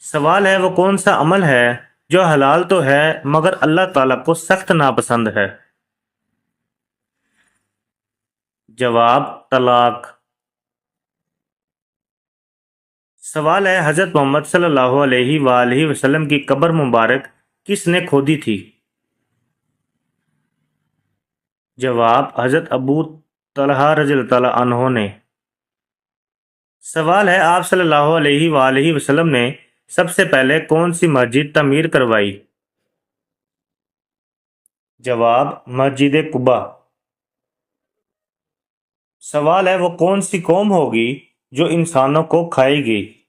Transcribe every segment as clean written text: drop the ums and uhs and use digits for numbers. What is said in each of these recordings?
سوال ہے وہ کون سا عمل ہے جو حلال تو ہے مگر اللہ تعالیٰ کو سخت ناپسند ہے؟ جواب طلاق۔ سوال ہے حضرت محمد صلی اللہ علیہ وآلہ وسلم کی قبر مبارک کس نے کھودی تھی؟ جواب حضرت ابو طلحہ رضی اللہ تعالیٰ عنہ نے۔ سوال ہے آپ صلی اللہ علیہ وآلہ وسلم نے سب سے پہلے کون سی مسجد تعمیر کروائی؟ جواب مسجد قباء۔ سوال ہے وہ کون سی قوم ہوگی جو انسانوں کو کھائے گی؟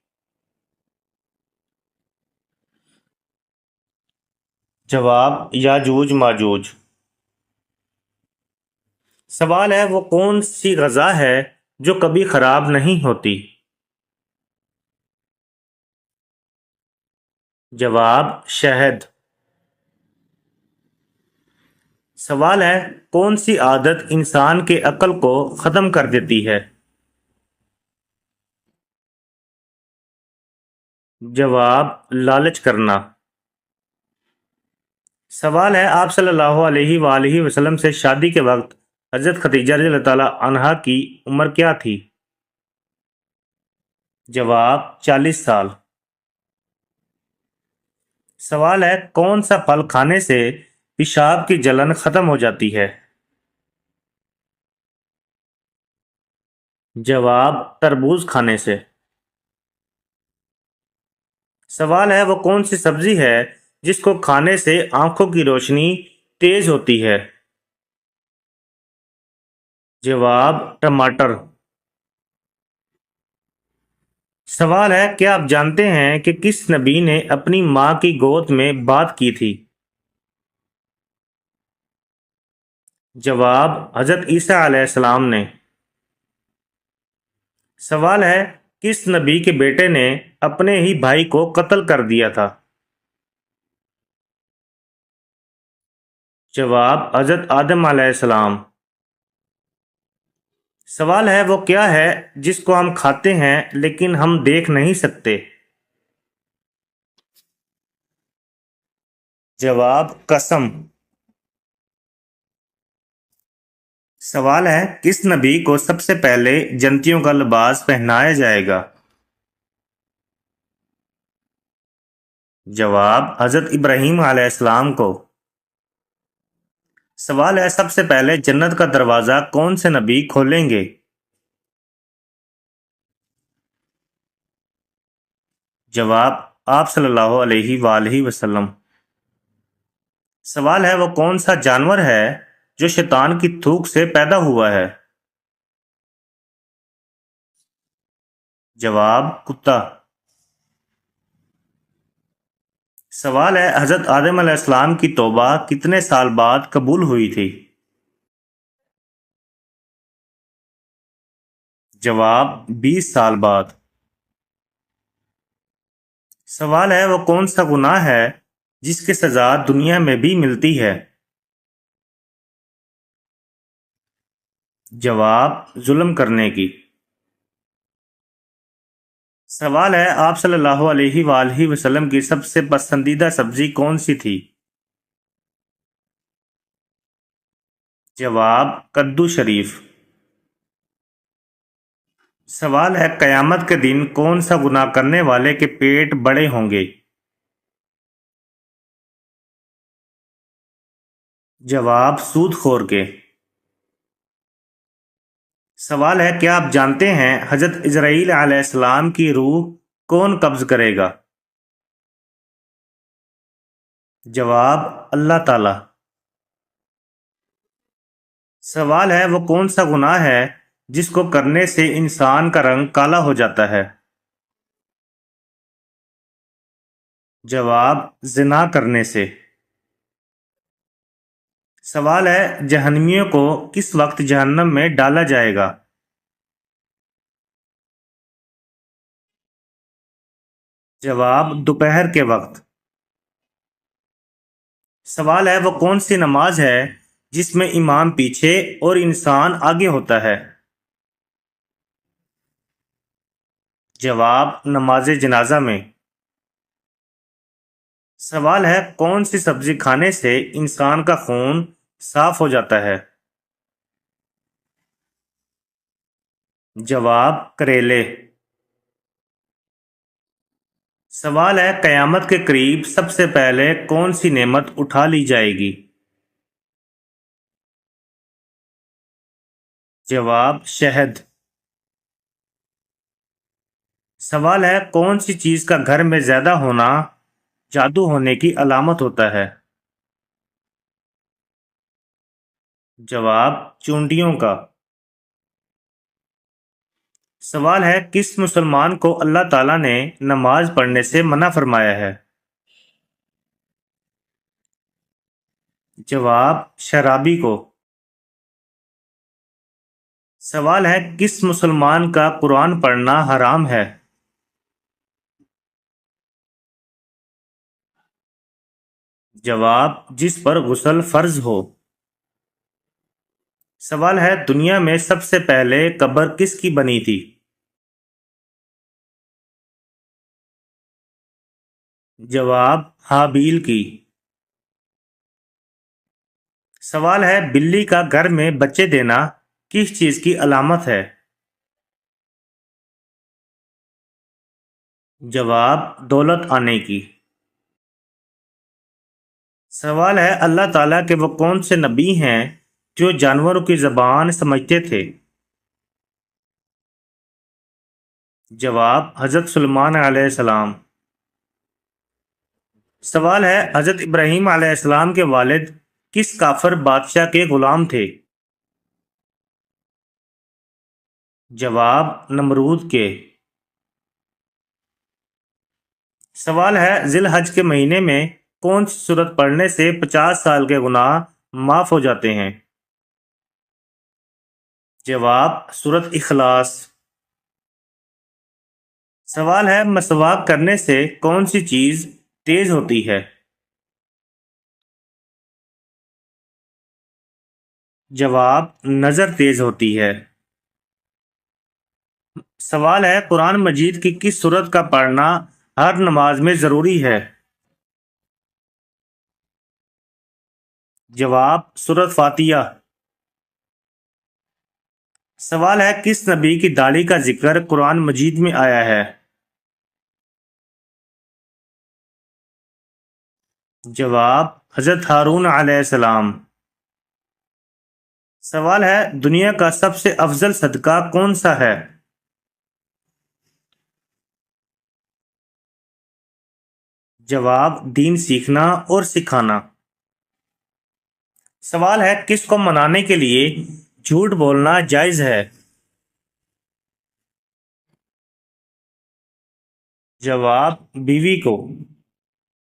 جواب یاجوج ماجوج۔ سوال ہے وہ کون سی غذا ہے جو کبھی خراب نہیں ہوتی؟ جواب شہد۔ سوال ہے کون سی عادت انسان کے عقل کو ختم کر دیتی ہے؟ جواب لالچ کرنا۔ سوال ہے آپ صلی اللہ علیہ وآلہ وسلم سے شادی کے وقت حضرت خدیجہ رضی اللہ تعالیٰ عنہا کی عمر کیا تھی؟ جواب 40 سال۔ سوال ہے کون سا پھل کھانے سے پیشاب کی جلن ختم ہو جاتی ہے؟ جواب تربوز کھانے سے۔ سوال ہے وہ کون سی سبزی ہے جس کو کھانے سے آنکھوں کی روشنی تیز ہوتی ہے؟ جواب ٹماٹر۔ سوال ہے کیا آپ جانتے ہیں کہ کس نبی نے اپنی ماں کی گود میں بات کی تھی؟ جواب حضرت عیسیٰ علیہ السلام نے۔ سوال ہے کس نبی کے بیٹے نے اپنے ہی بھائی کو قتل کر دیا تھا؟ جواب حضرت آدم علیہ السلام۔ سوال ہے وہ کیا ہے جس کو ہم کھاتے ہیں لیکن ہم دیکھ نہیں سکتے؟ جواب قسم۔ سوال ہے کس نبی کو سب سے پہلے جنتیوں کا لباس پہنایا جائے گا؟ جواب حضرت ابراہیم علیہ السلام کو۔ سوال ہے سب سے پہلے جنت کا دروازہ کون سے نبی کھولیں گے؟ جواب آپ صلی اللہ علیہ وآلہ وسلم۔ سوال ہے وہ کون سا جانور ہے جو شیطان کی تھوک سے پیدا ہوا ہے؟ جواب کتا۔ سوال ہے حضرت آدم علیہ السلام کی توبہ کتنے سال بعد قبول ہوئی تھی؟ جواب 20 سال بعد۔ سوال ہے وہ کون سا گناہ ہے جس کی سزا دنیا میں بھی ملتی ہے؟ جواب ظلم کرنے کی۔ سوال ہے آپ صلی اللہ علیہ وآلہ وسلم کی سب سے پسندیدہ سبزی کون سی تھی؟ جواب کدو شریف۔ سوال ہے قیامت کے دن کون سا گناہ کرنے والے کے پیٹ بڑے ہوں گے؟ جواب سود خور کے۔ سوال ہے کیا آپ جانتے ہیں حضرت عزرائیل علیہ السلام کی روح کون قبض کرے گا؟ جواب اللہ تعالی۔ سوال ہے وہ کون سا گناہ ہے جس کو کرنے سے انسان کا رنگ کالا ہو جاتا ہے؟ جواب زنا کرنے سے۔ سوال ہے جہنمیوں کو کس وقت جہنم میں ڈالا جائے گا؟ جواب دوپہر کے وقت۔ سوال ہے وہ کون سی نماز ہے جس میں امام پیچھے اور انسان آگے ہوتا ہے؟ جواب نماز جنازہ میں۔ سوال ہے کون سی سبزی کھانے سے انسان کا خون صاف ہو جاتا ہے؟ جواب کریلے۔ سوال ہے قیامت کے قریب سب سے پہلے کون سی نعمت اٹھا لی جائے گی؟ جواب شہد۔ سوال ہے کون سی چیز کا گھر میں زیادہ ہونا جادو ہونے کی علامت ہوتا ہے؟ جواب چونٹیوں کا۔ سوال ہے کس مسلمان کو اللہ تعالیٰ نے نماز پڑھنے سے منع فرمایا ہے؟ جواب شرابی کو۔ سوال ہے کس مسلمان کا قرآن پڑھنا حرام ہے؟ جواب جس پر غسل فرض ہو۔ سوال ہے دنیا میں سب سے پہلے قبر کس کی بنی تھی؟ جواب ہابیل کی۔ سوال ہے بلی کا گھر میں بچے دینا کس چیز کی علامت ہے؟ جواب دولت آنے کی۔ سوال ہے اللہ تعالیٰ کے وہ کون سے نبی ہیں جو جانوروں کی زبان سمجھتے تھے؟ جواب حضرت سلیمان علیہ السلام۔ سوال ہے حضرت ابراہیم علیہ السلام کے والد کس کافر بادشاہ کے غلام تھے؟ جواب نمرود کے۔ سوال ہے ذی الحج کے مہینے میں کون سی سورت پڑھنے سے 50 سال کے گناہ معاف ہو جاتے ہیں؟ جواب سورت اخلاص۔ سوال ہے مسواک کرنے سے کون سی چیز تیز ہوتی ہے؟ جواب نظر تیز ہوتی ہے۔ سوال ہے قرآن مجید کی کس سورت کا پڑھنا ہر نماز میں ضروری ہے؟ جواب سورت فاتحہ۔ سوال ہے کس نبی کی داڑھی کا ذکر قرآن مجید میں آیا ہے؟ جواب حضرت ہارون علیہ السلام۔ سوال ہے دنیا کا سب سے افضل صدقہ کون سا ہے؟ جواب دین سیکھنا اور سکھانا۔ سوال ہے کس کو منانے کے لیے جھوٹ بولنا جائز ہے؟ جواب بیوی کو۔